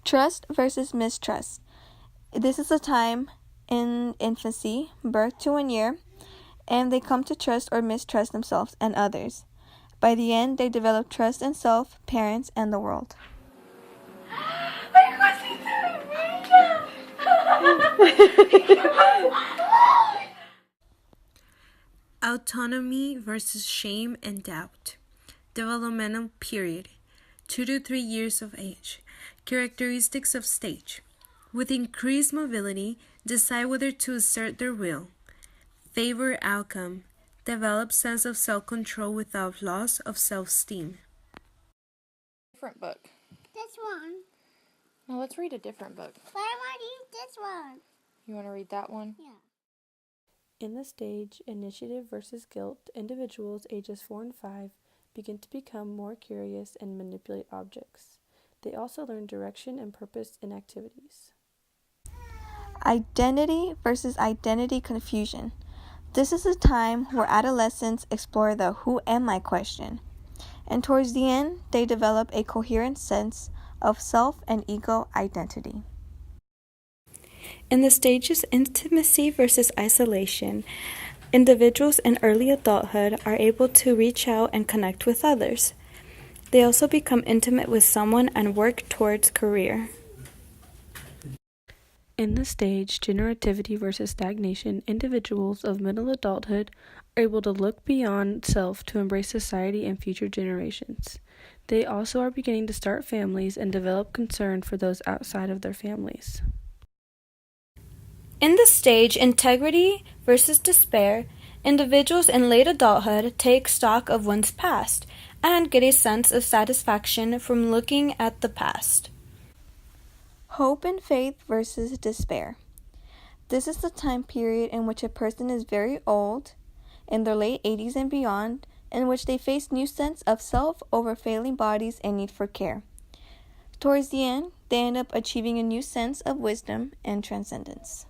Trust versus mistrust. This is a time in infancy, birth to 1 year, and they come to trust or mistrust themselves and others. By the end, they develop trust in self, parents, and the world. Autonomy versus shame and doubt. Developmental period, 2 to 3 years of age. Characteristics of stage. With increased mobility, decide whether to assert their will. Favor outcome. Develop sense of self-control without loss of self-esteem. Different book. This one. No, let's read a different book. But I want to use this one. You want to read that one? Yeah. In the stage Initiative versus Guilt, individuals ages 4 and 5 begin to become more curious and manipulate objects. They also learn direction and purpose in activities. Identity versus identity confusion. This is a time where adolescents explore the who am I question. And towards the end, they develop a coherent sense of self and ego identity. In the stages Intimacy versus Isolation, individuals in early adulthood are able to reach out and connect with others. They also become intimate with someone and work towards career. In the stage Generativity versus Stagnation, individuals of middle adulthood are able to look beyond self to embrace society and future generations. They also are beginning to start families and develop concern for those outside of their families. In the stage Integrity versus Despair, individuals in late adulthood take stock of one's past and get a sense of satisfaction from looking at the past. Hope and faith versus despair. This is the time period in which a person is very old, in their late 80s and beyond, in which they face new sense of self over failing bodies and need for care. Towards the end, they end up achieving a new sense of wisdom and transcendence.